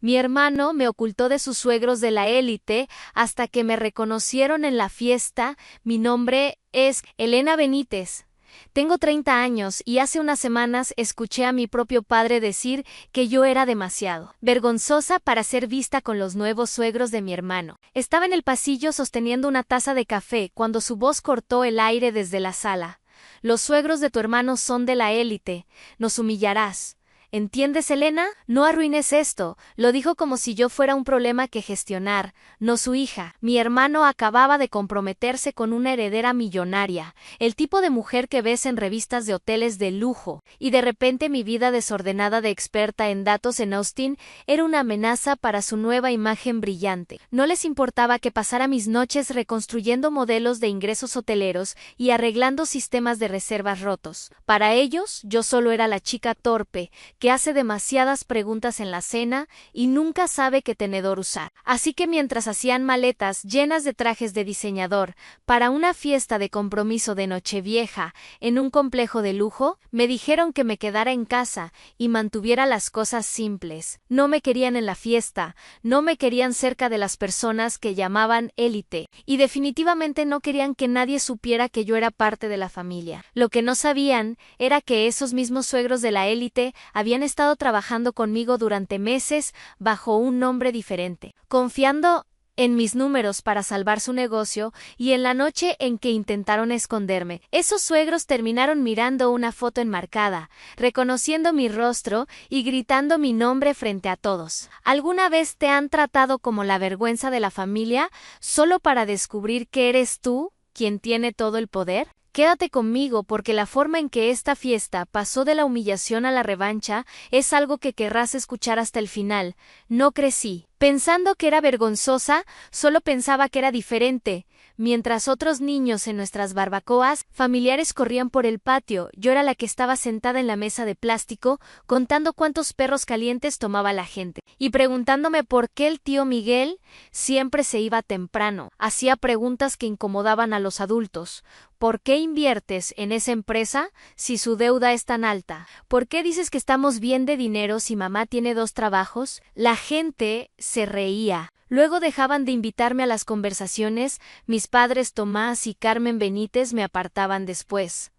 Mi hermano me ocultó de sus suegros de la élite hasta que me reconocieron en la fiesta. Mi nombre es Elena Benítez. Tengo 30 años y hace unas semanas escuché a mi propio padre decir que yo era demasiado vergonzosa para ser vista con los nuevos suegros de mi hermano. Estaba en el pasillo sosteniendo una taza de café cuando su voz cortó el aire desde la sala. Los suegros de tu hermano son de la élite. Nos humillarás. ¿Entiendes, Elena? No arruines esto. Lo dijo como si yo fuera un problema que gestionar, no su hija. Mi hermano acababa de comprometerse con una heredera millonaria, el tipo de mujer que ves en revistas de hoteles de lujo, y de repente mi vida desordenada de experta en datos en Austin era una amenaza para su nueva imagen brillante. No les importaba que pasara mis noches reconstruyendo modelos de ingresos hoteleros y arreglando sistemas de reservas rotos. Para ellos, yo solo era la chica torpe, que hace demasiadas preguntas en la cena y nunca sabe qué tenedor usar. Así que mientras hacían maletas llenas de trajes de diseñador para una fiesta de compromiso de Nochevieja en un complejo de lujo, me dijeron que me quedara en casa y mantuviera las cosas simples. No me querían en la fiesta, no me querían cerca de las personas que llamaban élite, y definitivamente no querían que nadie supiera que yo era parte de la familia. Lo que no sabían era que esos mismos suegros de la élite habían estado trabajando conmigo durante meses bajo un nombre diferente, confiando en mis números para salvar su negocio, y en la noche en que intentaron esconderme, esos suegros terminaron mirando una foto enmarcada, reconociendo mi rostro y gritando mi nombre frente a todos. ¿Alguna vez te han tratado como la vergüenza de la familia solo para descubrir que eres tú quien tiene todo el poder? Quédate conmigo porque la forma en que esta fiesta pasó de la humillación a la revancha es algo que querrás escuchar hasta el final. No crecí pensando que era vergonzosa, solo pensaba que era diferente. Mientras otros niños en nuestras barbacoas familiares corrían por el patio, yo era la que estaba sentada en la mesa de plástico, contando cuántos perros calientes tomaba la gente, y preguntándome por qué el tío Miguel siempre se iba temprano. Hacía preguntas que incomodaban a los adultos. ¿Por qué inviertes en esa empresa si su deuda es tan alta? ¿Por qué dices que estamos bien de dinero si mamá tiene 2 trabajos? La gente se reía. Luego dejaban de invitarme a las conversaciones. Mis padres Tomás y Carmen Benítez me apartaban después.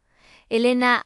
Elena,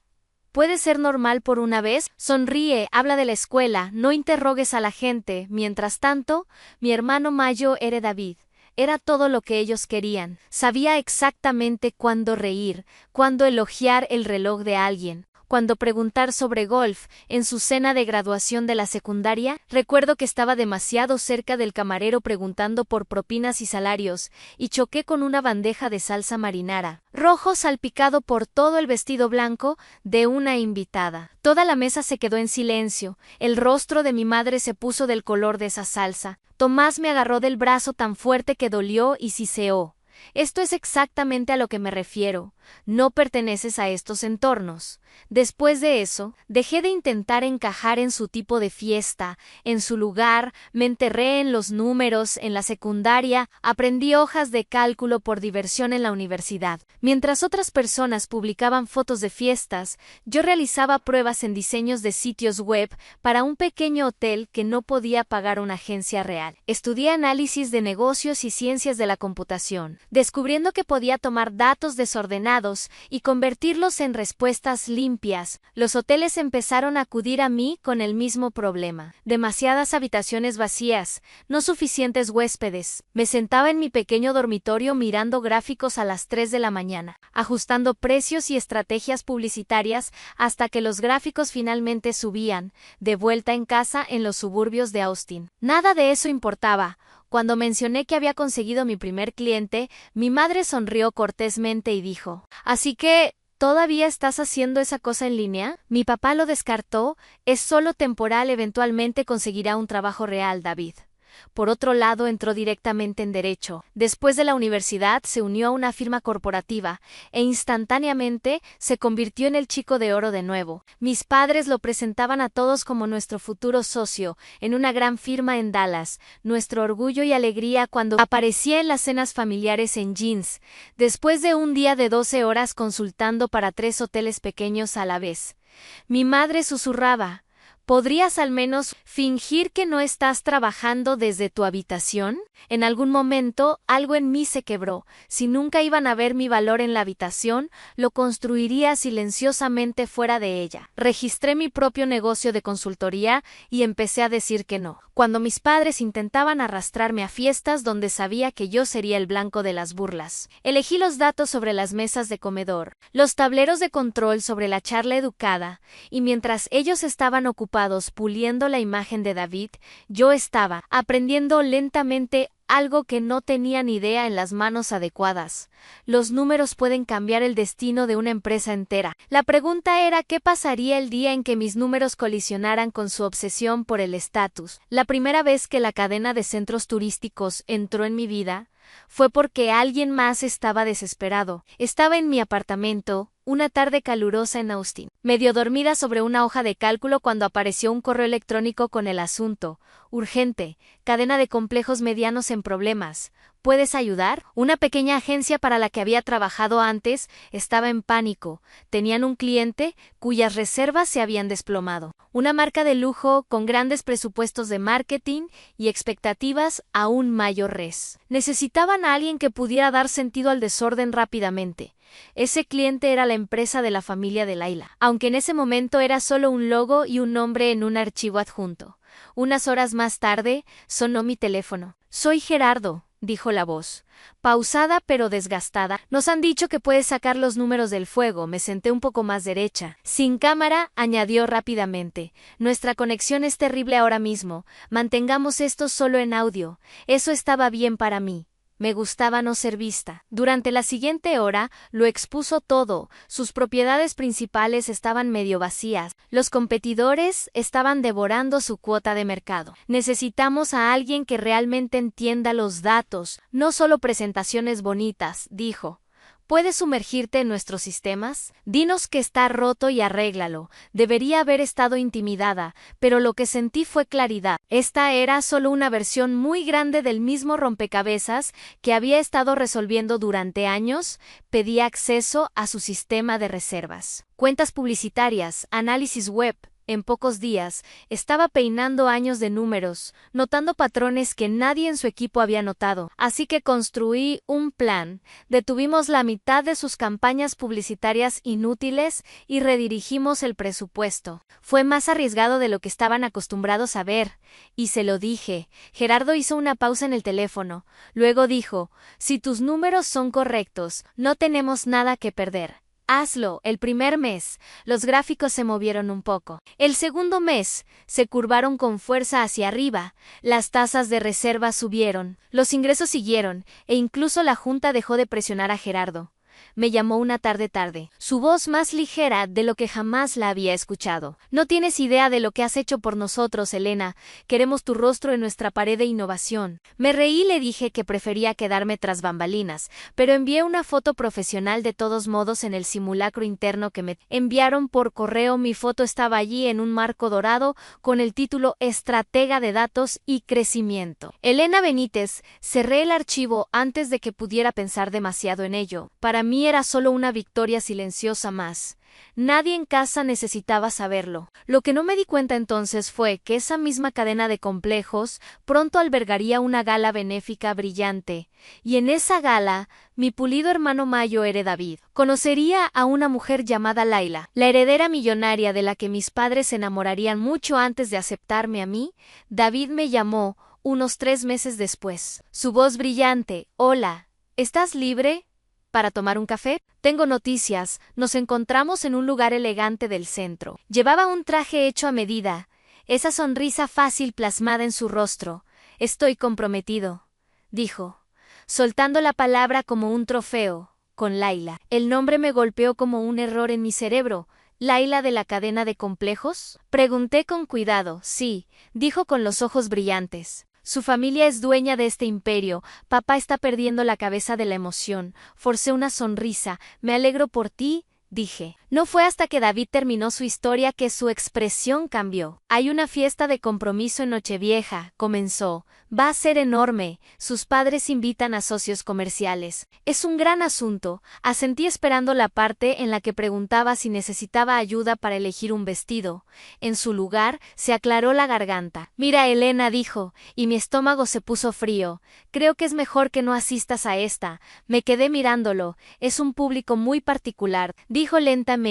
¿puedes ser normal por una vez? Sonríe, habla de la escuela, no interrogues a la gente. Mientras tanto, mi hermano Mayo era David. Era todo lo que ellos querían. Sabía exactamente cuándo reír, cuándo elogiar el reloj de alguien, cuándo preguntar sobre golf. En su cena de graduación de la secundaria, recuerdo que estaba demasiado cerca del camarero preguntando por propinas y salarios, y choqué con una bandeja de salsa marinara, rojo salpicado por todo el vestido blanco de una invitada. Toda la mesa se quedó en silencio. El rostro de mi madre se puso del color de esa salsa. Tomás me agarró del brazo tan fuerte que dolió y siseó. Esto es exactamente a lo que me refiero. No perteneces a estos entornos. Después de eso, dejé de intentar encajar en su tipo de fiesta, en su lugar, me enterré en los números. En la secundaria, aprendí hojas de cálculo por diversión en la universidad. Mientras otras personas publicaban fotos de fiestas, yo realizaba pruebas en diseños de sitios web para un pequeño hotel que no podía pagar una agencia real. Estudié análisis de negocios y ciencias de la computación, descubriendo que podía tomar datos desordenados y convertirlos en respuestas limpias. Los hoteles empezaron a acudir a mí con el mismo problema. Demasiadas habitaciones vacías, no suficientes huéspedes. Me sentaba en mi pequeño dormitorio mirando gráficos a las 3 de la mañana, ajustando precios y estrategias publicitarias hasta que los gráficos finalmente subían, de vuelta en casa en los suburbios de Austin. Nada de eso importaba. Cuando mencioné que había conseguido mi primer cliente, mi madre sonrió cortésmente y dijo: «¿Así que todavía estás haciendo esa cosa en línea?» Mi papá lo descartó. «Es solo temporal, eventualmente conseguirá un trabajo real, David». Por otro lado, entró directamente en derecho. Después de la universidad, se unió a una firma corporativa e instantáneamente se convirtió en el chico de oro de nuevo. Mis padres lo presentaban a todos como nuestro futuro socio en una gran firma en Dallas, nuestro orgullo y alegría cuando aparecía en las cenas familiares en jeans, después de un día de 12 horas consultando para 3 hoteles pequeños a la vez. Mi madre susurraba: ¿Podrías al menos fingir que no estás trabajando desde tu habitación? En algún momento, algo en mí se quebró. Si nunca iban a ver mi valor en la habitación, lo construiría silenciosamente fuera de ella. Registré mi propio negocio de consultoría y empecé a decir que no. Cuando mis padres intentaban arrastrarme a fiestas donde sabía que yo sería el blanco de las burlas. Elegí los datos sobre las mesas de comedor, los tableros de control sobre la charla educada, y mientras ellos estaban ocupados puliendo la imagen de David, yo estaba aprendiendo lentamente algo que no tenía ni idea en las manos adecuadas. Los números pueden cambiar el destino de una empresa entera. La pregunta era qué pasaría el día en que mis números colisionaran con su obsesión por el estatus. La primera vez que la cadena de centros turísticos entró en mi vida fue porque alguien más estaba desesperado. Estaba en mi apartamento, una tarde calurosa en Austin, medio dormida sobre una hoja de cálculo cuando apareció un correo electrónico con el asunto: urgente, cadena de complejos medianos en problemas. ¿Puedes ayudar? Una pequeña agencia para la que había trabajado antes estaba en pánico. Tenían un cliente cuyas reservas se habían desplomado. Una marca de lujo con grandes presupuestos de marketing y expectativas aún mayores. Necesitaban a alguien que pudiera dar sentido al desorden rápidamente. Ese cliente era la empresa de la familia de Laila, aunque en ese momento era solo un logo y un nombre en un archivo adjunto. Unas horas más tarde, sonó mi teléfono. «Soy Gerardo», dijo la voz, pausada pero desgastada. «Nos han dicho que puedes sacar los números del fuego». Me senté un poco más derecha. «Sin cámara», añadió rápidamente. «Nuestra conexión es terrible ahora mismo. Mantengamos esto solo en audio». Eso estaba bien para mí. Me gustaba no ser vista. Durante la siguiente hora lo expuso todo. Sus propiedades principales estaban medio vacías. Los competidores estaban devorando su cuota de mercado. Necesitamos a alguien que realmente entienda los datos, no solo presentaciones bonitas, dijo. ¿Puedes sumergirte en nuestros sistemas? Dinos que está roto y arréglalo. Debería haber estado intimidada, pero lo que sentí fue claridad. Esta era solo una versión muy grande del mismo rompecabezas que había estado resolviendo durante años. Pedí acceso a su sistema de reservas, cuentas publicitarias, análisis web. En pocos días, estaba peinando años de números, notando patrones que nadie en su equipo había notado. Así que construí un plan. Detuvimos la mitad de sus campañas publicitarias inútiles y redirigimos el presupuesto. Fue más arriesgado de lo que estaban acostumbrados a ver, y se lo dije. Gerardo hizo una pausa en el teléfono. Luego dijo: «Si tus números son correctos, no tenemos nada que perder. Hazlo». El primer mes, los gráficos se movieron un poco. El segundo mes, se curvaron con fuerza hacia arriba. Las tasas de reserva subieron, los ingresos siguieron, e incluso la junta dejó de presionar a Gerardo. Me llamó una tarde, su voz más ligera de lo que jamás la había escuchado. «No tienes idea de lo que has hecho por nosotros, Elena. Queremos tu rostro en nuestra pared de innovación». Me reí y le dije que prefería quedarme tras bambalinas, pero envié una foto profesional de todos modos en el simulacro interno que me enviaron por correo. Mi foto estaba allí en un marco dorado con el título «Estratega de datos y crecimiento». Elena Benítez. Cerré el archivo antes de que pudiera pensar demasiado en ello. Para mí era solo una victoria silenciosa más. Nadie en casa necesitaba saberlo. Lo que no me di cuenta entonces fue que esa misma cadena de complejos pronto albergaría una gala benéfica brillante, y en esa gala mi pulido hermano mayor David conocería a una mujer llamada Laila, la heredera millonaria de la que mis padres se enamorarían mucho antes de aceptarme a mí. David me llamó unos 3 meses después. Su voz brillante: «Hola, ¿estás libre para tomar un café? Tengo noticias». Nos encontramos en un lugar elegante del centro. Llevaba un traje hecho a medida, esa sonrisa fácil plasmada en su rostro. «Estoy comprometido», dijo, soltando la palabra como un trofeo, con Laila. El nombre me golpeó como un error en mi cerebro. «¿Laila de la cadena de complejos?», pregunté con cuidado. «Sí», dijo con los ojos brillantes. «Su familia es dueña de este imperio. Papá está perdiendo la cabeza de la emoción». Forcé una sonrisa. «Me alegro por ti», dije. No fue hasta que David terminó su historia que su expresión cambió. Hay una fiesta de compromiso en Nochevieja, comenzó. Va a ser enorme. Sus padres invitan a socios comerciales. Es un gran asunto. Asentí esperando la parte en la que preguntaba si necesitaba ayuda para elegir un vestido. En su lugar, se aclaró la garganta. Mira, Elena, dijo, y mi estómago se puso frío. Creo que es mejor que no asistas a esta. Me quedé mirándolo. Es un público muy particular, dijo lentamente.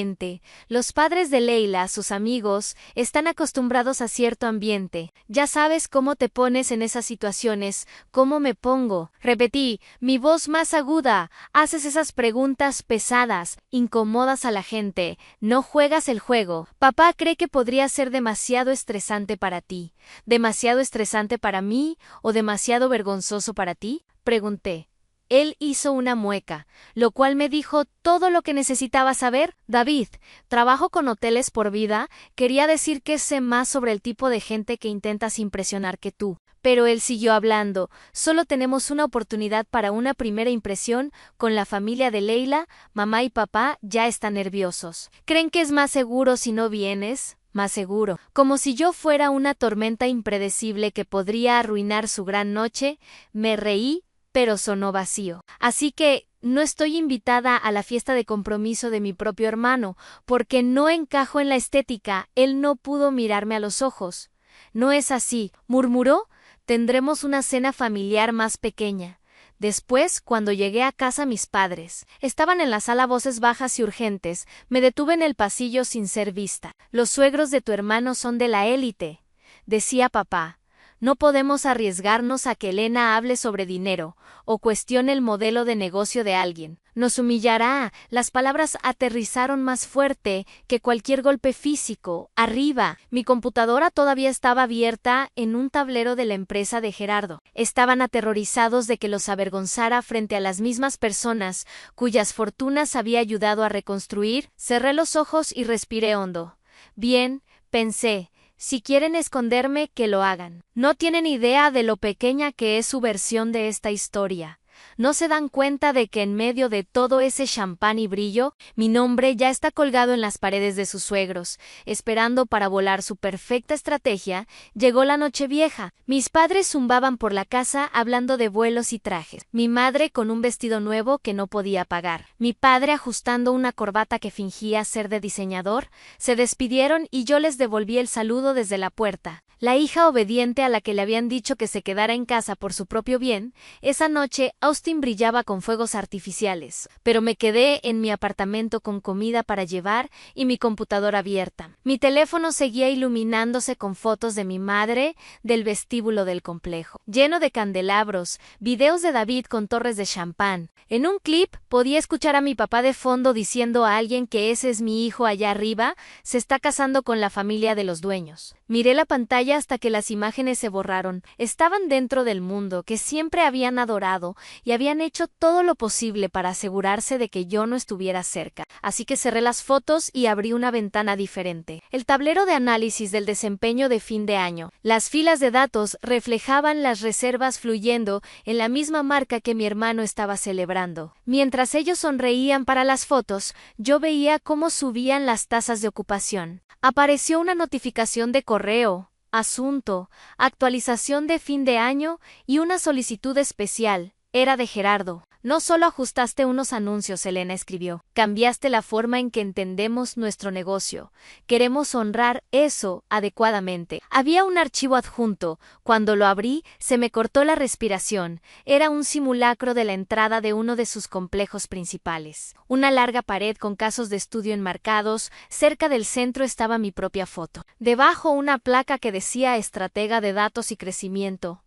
Los padres de Leila, sus amigos, están acostumbrados a cierto ambiente. Ya sabes cómo te pones en esas situaciones, cómo me pongo. Repetí, mi voz más aguda. Haces esas preguntas pesadas, incomodas a la gente. No juegas el juego. Papá cree que podría ser demasiado estresante para ti. ¿Demasiado estresante para mí o demasiado vergonzoso para ti? Pregunté. Él hizo una mueca, lo cual me dijo todo lo que necesitaba saber. David, trabajo con hoteles por vida, quería decir que sé más sobre el tipo de gente que intentas impresionar que tú. Pero él siguió hablando. Solo tenemos una oportunidad para una primera impresión con la familia de Leila. Mamá y papá ya están nerviosos. ¿Creen que es más seguro si no vienes? Más seguro. Como si yo fuera una tormenta impredecible que podría arruinar su gran noche. Me reí, pero sonó vacío. Así que no estoy invitada a la fiesta de compromiso de mi propio hermano, porque no encajo en la estética. Él no pudo mirarme a los ojos. No es así, murmuró. Tendremos una cena familiar más pequeña. Después, cuando llegué a casa, mis padres estaban en la sala, voces bajas y urgentes. Me detuve en el pasillo sin ser vista. Los suegros de tu hermano son de la élite, decía papá. No podemos arriesgarnos a que Elena hable sobre dinero o cuestione el modelo de negocio de alguien. Nos humillará. Las palabras aterrizaron más fuerte que cualquier golpe físico. Arriba. Mi computadora todavía estaba abierta en un tablero de la empresa de Gerardo. Estaban aterrorizados de que los avergonzara frente a las mismas personas cuyas fortunas había ayudado a reconstruir. Cerré los ojos y respiré hondo. Bien, pensé. Si quieren esconderme, que lo hagan. No tienen idea de lo pequeña que es su versión de esta historia. ¿No se dan cuenta de que en medio de todo ese champán y brillo, mi nombre ya está colgado en las paredes de sus suegros? Esperando para volar su perfecta estrategia, llegó la Nochevieja. Mis padres zumbaban por la casa hablando de vuelos y trajes. Mi madre con un vestido nuevo que no podía pagar. Mi padre ajustando una corbata que fingía ser de diseñador. Se despidieron y yo les devolví el saludo desde la puerta. La hija obediente a la que le habían dicho que se quedara en casa por su propio bien. Esa noche Austin brillaba con fuegos artificiales, pero me quedé en mi apartamento con comida para llevar y mi computadora abierta. Mi teléfono seguía iluminándose con fotos de mi madre del vestíbulo del complejo, lleno de candelabros, videos de David con torres de champán. En un clip podía escuchar a mi papá de fondo diciendo a alguien que ese es mi hijo allá arriba, se está casando con la familia de los dueños. Miré la pantalla hasta que las imágenes se borraron. Estaban dentro del mundo que siempre habían adorado y habían hecho todo lo posible para asegurarse de que yo no estuviera cerca. Así que cerré las fotos y abrí una ventana diferente. El tablero de análisis del desempeño de fin de año. Las filas de datos reflejaban las reservas fluyendo en la misma marca que mi hermano estaba celebrando. Mientras ellos sonreían para las fotos, yo veía cómo subían las tasas de ocupación. Apareció una notificación de correo, asunto, actualización de fin de año y una solicitud especial. Era de Gerardo. No solo ajustaste unos anuncios, Elena escribió. Cambiaste la forma en que entendemos nuestro negocio. Queremos honrar eso adecuadamente. Había un archivo adjunto. Cuando lo abrí, se me cortó la respiración. Era un simulacro de la entrada de uno de sus complejos principales. Una larga pared con casos de estudio enmarcados. Cerca del centro estaba mi propia foto. Debajo una placa que decía estratega de datos y crecimiento.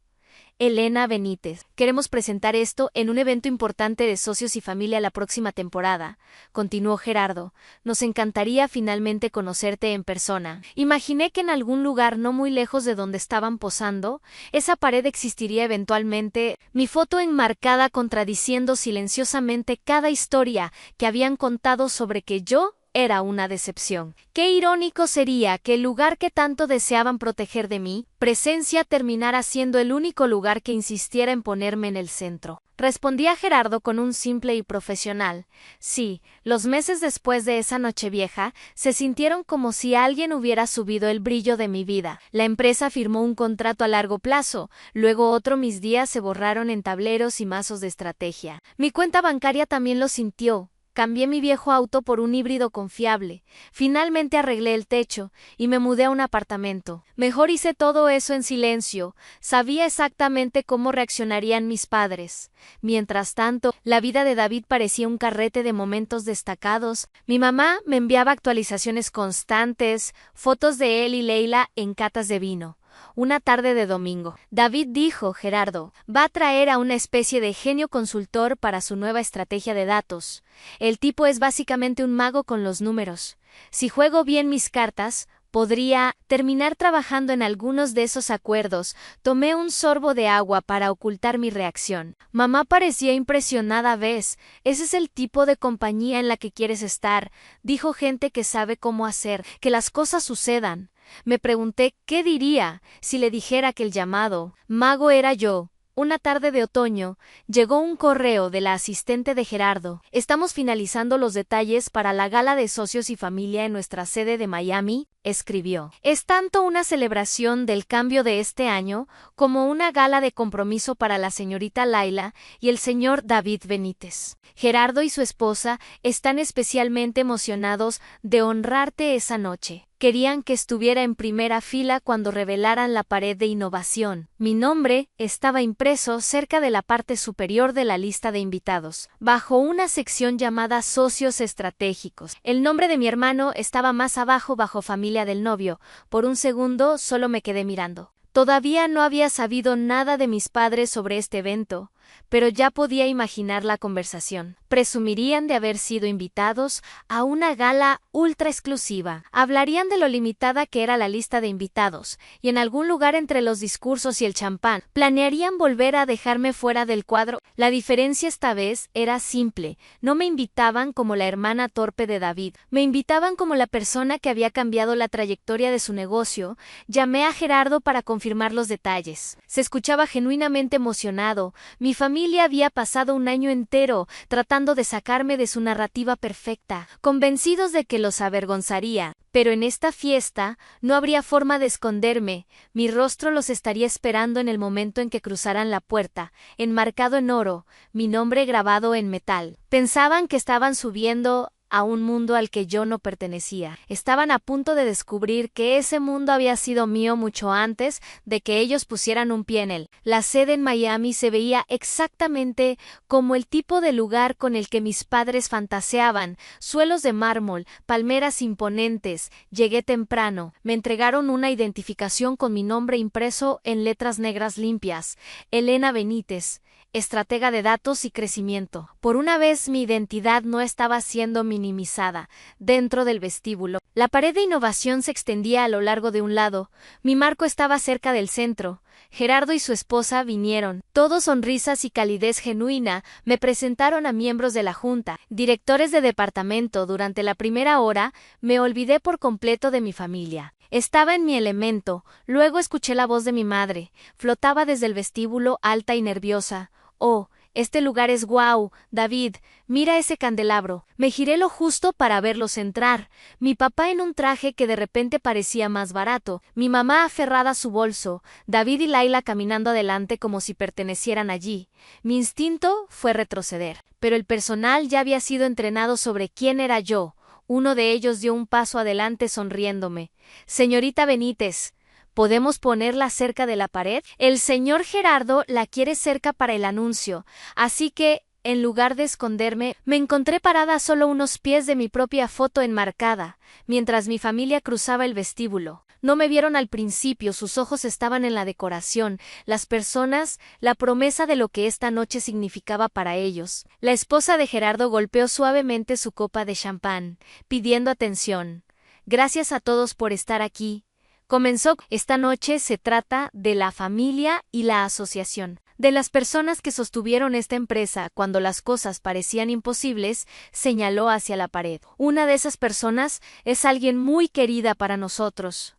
Elena Benítez. Queremos presentar esto en un evento importante de socios y familia la próxima temporada, continuó Gerardo. Nos encantaría finalmente conocerte en persona. Imaginé que en algún lugar no muy lejos de donde estaban posando, esa pared existiría eventualmente, mi foto enmarcada contradiciendo silenciosamente cada historia que habían contado sobre que yo era una decepción. Qué irónico sería que el lugar que tanto deseaban proteger de mi presencia terminara siendo el único lugar que insistiera en ponerme en el centro. Respondí a Gerardo con un simple y profesional. Sí, los meses después de esa Nochevieja, se sintieron como si alguien hubiera subido el brillo de mi vida. La empresa firmó un contrato a largo plazo, luego otro mis días se borraron en tableros y mazos de estrategia. Mi cuenta bancaria también lo sintió. Cambié mi viejo auto por un híbrido confiable. Finalmente arreglé el techo y me mudé a un apartamento. Mejor hice todo eso en silencio. Sabía exactamente cómo reaccionarían mis padres. Mientras tanto, la vida de David parecía un carrete de momentos destacados. Mi mamá me enviaba actualizaciones constantes, fotos de él y Leila en catas de vino. Una tarde de domingo, David dijo: Gerardo, va a traer a una especie de genio consultor para su nueva estrategia de datos. El tipo es básicamente un mago con los números. Si juego bien mis cartas, podría terminar trabajando en algunos de esos acuerdos. Tomé un sorbo de agua para ocultar mi reacción. Mamá parecía impresionada. ¿Ves? Ese es el tipo de compañía en la que quieres estar. Dijo: gente que sabe cómo hacer que las cosas sucedan. Me pregunté qué diría si le dijera que el llamado mago era yo. Una tarde de otoño, llegó un correo de la asistente de Gerardo. Estamos finalizando los detalles para la gala de socios y familia en nuestra sede de Miami, escribió. Es tanto una celebración del cambio de este año como una gala de compromiso para la señorita Laila y el señor David Benítez. Gerardo y su esposa están especialmente emocionados de honrarte esa noche. Querían que estuviera en primera fila cuando revelaran la pared de innovación. Mi nombre estaba impreso cerca de la parte superior de la lista de invitados, bajo una sección llamada Socios Estratégicos. El nombre de mi hermano estaba más abajo, bajo Familia del novio. Por un segundo solo me quedé mirando. Todavía no había sabido nada de mis padres sobre este evento, pero ya podía imaginar la conversación. Presumirían de haber sido invitados a una gala ultra exclusiva. Hablarían de lo limitada que era la lista de invitados, y en algún lugar entre los discursos y el champán, planearían volver a dejarme fuera del cuadro. La diferencia esta vez era simple. No me invitaban como la hermana torpe de David. Me invitaban como la persona que había cambiado la trayectoria de su negocio. Llamé a Gerardo para confirmar los detalles. Se escuchaba genuinamente emocionado. Mi familia había pasado un año entero tratando de sacarme de su narrativa perfecta, convencidos de que los avergonzaría. Pero en esta fiesta no habría forma de esconderme. Mi rostro los estaría esperando en el momento en que cruzaran la puerta, enmarcado en oro, mi nombre grabado en metal. Pensaban que estaban subiendo a un mundo al que yo no pertenecía. Estaban a punto de descubrir que ese mundo había sido mío mucho antes de que ellos pusieran un pie en él. La sede en Miami se veía exactamente como el tipo de lugar con el que mis padres fantaseaban: suelos de mármol, palmeras imponentes. Llegué temprano. Me entregaron una identificación con mi nombre impreso en letras negras limpias: Elena Benítez, estratega de datos y crecimiento. Por una vez mi identidad no estaba siendo minimizada. Dentro del vestíbulo, la pared de innovación se extendía a lo largo de un lado. Mi marco estaba cerca del centro. Gerardo y su esposa vinieron, todos sonrisas y calidez genuina. Me presentaron a miembros de la junta, directores de departamento. Durante la primera hora, me olvidé por completo de mi familia. Estaba en mi elemento. Luego escuché la voz de mi madre. Flotaba desde el vestíbulo, alta y nerviosa. Oh, este lugar es guau, David, mira ese candelabro. Me giré lo justo para verlos entrar. Mi papá en un traje que de repente parecía más barato, mi mamá aferrada a su bolso, David y Laila caminando adelante como si pertenecieran allí. Mi instinto fue retroceder, pero el personal ya había sido entrenado sobre quién era yo. Uno de ellos dio un paso adelante sonriéndome. Señorita Benítez, ¿podemos ponerla cerca de la pared? El señor Gerardo la quiere cerca para el anuncio, así que, en lugar de esconderme, me encontré parada a solo unos pies de mi propia foto enmarcada, mientras mi familia cruzaba el vestíbulo. No me vieron al principio, sus ojos estaban en la decoración, las personas, la promesa de lo que esta noche significaba para ellos. La esposa de Gerardo golpeó suavemente su copa de champán, pidiendo atención. Gracias a todos por estar aquí. Comenzó. Esta noche se trata de la familia y la asociación. De las personas que sostuvieron esta empresa cuando las cosas parecían imposibles, señaló hacia la pared. Una de esas personas es alguien muy querida para nosotros.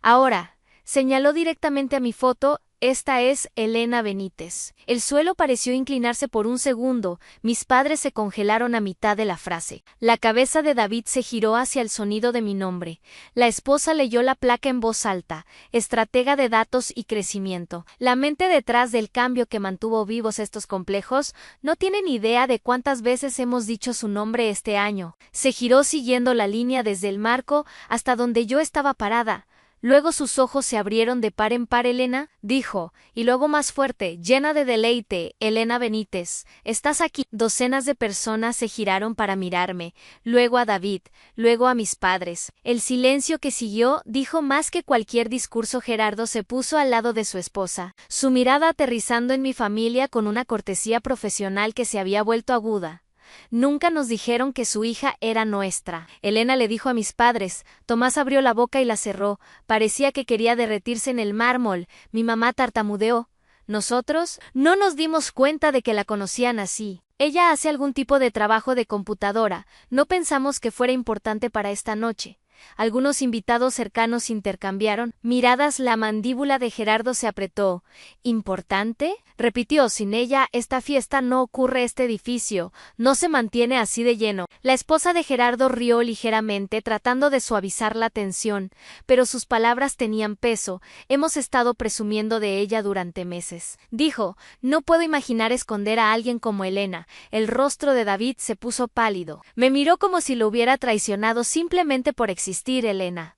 Ahora, señaló directamente a mi foto, esta es Elena Benítez. El suelo pareció inclinarse por un segundo, mis padres se congelaron a mitad de la frase. La cabeza de David se giró hacia el sonido de mi nombre. La esposa leyó la placa en voz alta, estratega de datos y crecimiento. La mente detrás del cambio que mantuvo vivos estos complejos no tiene ni idea de cuántas veces hemos dicho su nombre este año. Se giró siguiendo la línea desde el marco hasta donde yo estaba parada. Luego sus ojos se abrieron de par en par. Elena, dijo, y luego más fuerte, llena de deleite, Elena Benítez, ¿estás aquí? Docenas de personas se giraron para mirarme, luego a David, luego a mis padres. El silencio que siguió dijo más que cualquier discurso. Gerardo se puso al lado de su esposa, su mirada aterrizando en mi familia con una cortesía profesional que se había vuelto aguda. Nunca nos dijeron que su hija era nuestra. Elena le dijo a mis padres. Tomás abrió la boca y la cerró. Parecía que quería derretirse en el mármol. Mi mamá tartamudeó. Nosotros no nos dimos cuenta de que la conocían así. Ella hace algún tipo de trabajo de computadora. No pensamos que fuera importante para esta noche. Algunos invitados cercanos intercambiaron miradas. La mandíbula de Gerardo se apretó. ¿Importante? Repitió. Sin ella, esta fiesta no ocurre. Este edificio no se mantiene así de lleno. La esposa de Gerardo rió ligeramente, tratando de suavizar la tensión, pero sus palabras tenían peso. Hemos estado presumiendo de ella durante meses. Dijo, no puedo imaginar esconder a alguien como Elena. El rostro de David se puso pálido. Me miró como si lo hubiera traicionado simplemente por existir. Elena,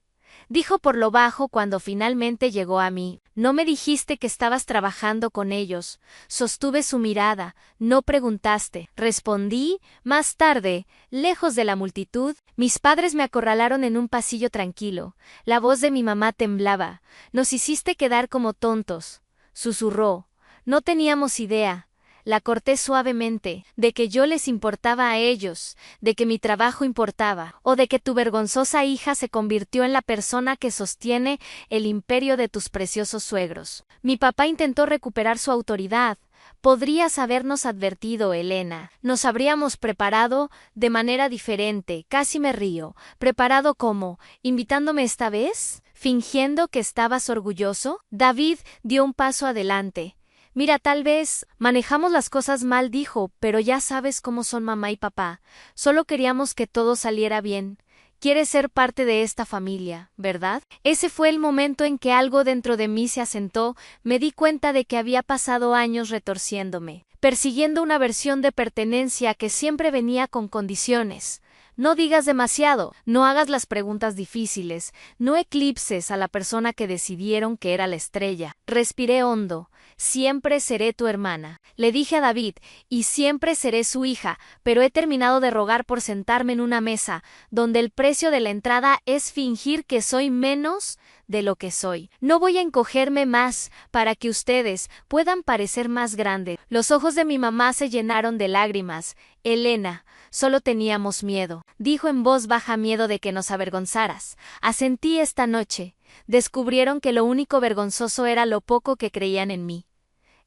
dijo por lo bajo cuando finalmente llegó a mí. No me dijiste que estabas trabajando con ellos. Sostuve su mirada. No preguntaste. Respondí. Más tarde, lejos de la multitud, mis padres me acorralaron en un pasillo tranquilo. La voz de mi mamá temblaba. Nos hiciste quedar como tontos. Susurró. No teníamos idea. La corté suavemente, de que yo les importaba a ellos, de que mi trabajo importaba, o de que tu vergonzosa hija se convirtió en la persona que sostiene el imperio de tus preciosos suegros. Mi papá intentó recuperar su autoridad. Podrías habernos advertido, Elena. Nos habríamos preparado de manera diferente. Casi me río. ¿Preparado cómo? ¿Invitándome esta vez? ¿Fingiendo que estabas orgulloso? David dio un paso adelante. Mira, tal vez manejamos las cosas mal, dijo, pero ya sabes cómo son mamá y papá. Solo queríamos que todo saliera bien. Quieres ser parte de esta familia, ¿verdad? Ese fue el momento en que algo dentro de mí se asentó. Me di cuenta de que había pasado años retorciéndome, persiguiendo una versión de pertenencia que siempre venía con condiciones. No digas demasiado, no hagas las preguntas difíciles, no eclipses a la persona que decidieron que era la estrella. Respiré hondo. Siempre seré tu hermana, le dije a David, y siempre seré su hija, pero he terminado de rogar por sentarme en una mesa, donde el precio de la entrada es fingir que soy menos de lo que soy. No voy a encogerme más para que ustedes puedan parecer más grandes. Los ojos de mi mamá se llenaron de lágrimas. Elena, solo teníamos miedo, dijo en voz baja, miedo de que nos avergonzaras. Asentí esta noche. Descubrieron que lo único vergonzoso era lo poco que creían en mí.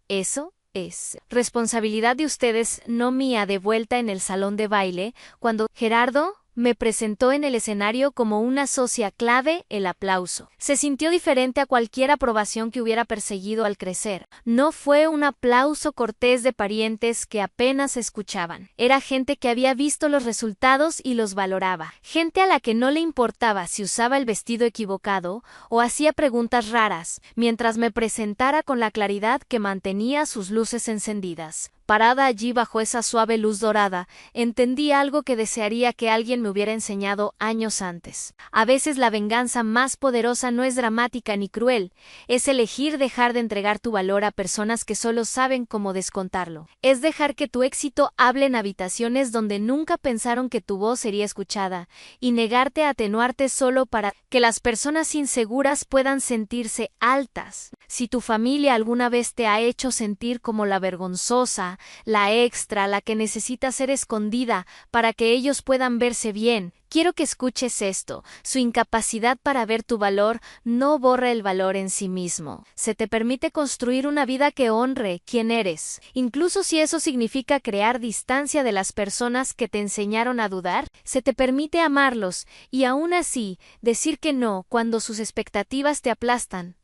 Eso es responsabilidad de ustedes, no mía. De vuelta en el salón de baile, cuando Gerardo me presentó en el escenario como una socia clave, el aplauso se sintió diferente a cualquier aprobación que hubiera perseguido al crecer. No fue un aplauso cortés de parientes que apenas escuchaban. Era gente que había visto los resultados y los valoraba. Gente a la que no le importaba si usaba el vestido equivocado o hacía preguntas raras, mientras me presentara con la claridad que mantenía sus luces encendidas. Parada allí bajo esa suave luz dorada, entendí algo que desearía que alguien me hubiera enseñado años antes. A veces la venganza más poderosa no es dramática ni cruel, es elegir dejar de entregar tu valor a personas que solo saben cómo descontarlo. Es dejar que tu éxito hable en habitaciones donde nunca pensaron que tu voz sería escuchada, y negarte a atenuarte solo para que las personas inseguras puedan sentirse altas. Si tu familia alguna vez te ha hecho sentir como la vergonzosa, la extra, la que necesita ser escondida para que ellos puedan verse bien, quiero que escuches esto. Su incapacidad para ver tu valor no borra el valor en sí mismo. Se te permite construir una vida que honre quién eres, incluso si eso significa crear distancia de las personas que te enseñaron a dudar. Se te permite amarlos y aún así decir que no cuando sus expectativas te aplastan.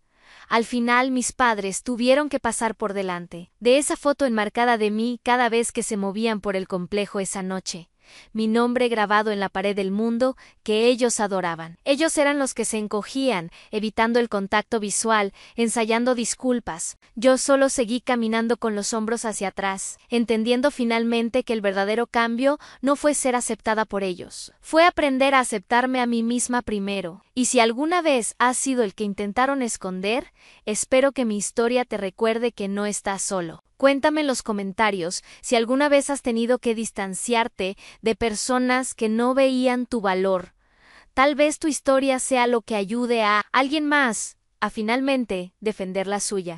Al final mis padres tuvieron que pasar por delante de esa foto enmarcada de mí cada vez que se movían por el complejo esa noche. Mi nombre grabado en la pared del mundo que ellos adoraban. Ellos eran los que se encogían, evitando el contacto visual, ensayando disculpas. Yo solo seguí caminando con los hombros hacia atrás, entendiendo finalmente que el verdadero cambio no fue ser aceptada por ellos. Fue aprender a aceptarme a mí misma primero. Y si alguna vez has sido el que intentaron esconder, espero que mi historia te recuerde que no estás solo. Cuéntame en los comentarios si alguna vez has tenido que distanciarte de personas que no veían tu valor. Tal vez tu historia sea lo que ayude a alguien más a finalmente defender la suya.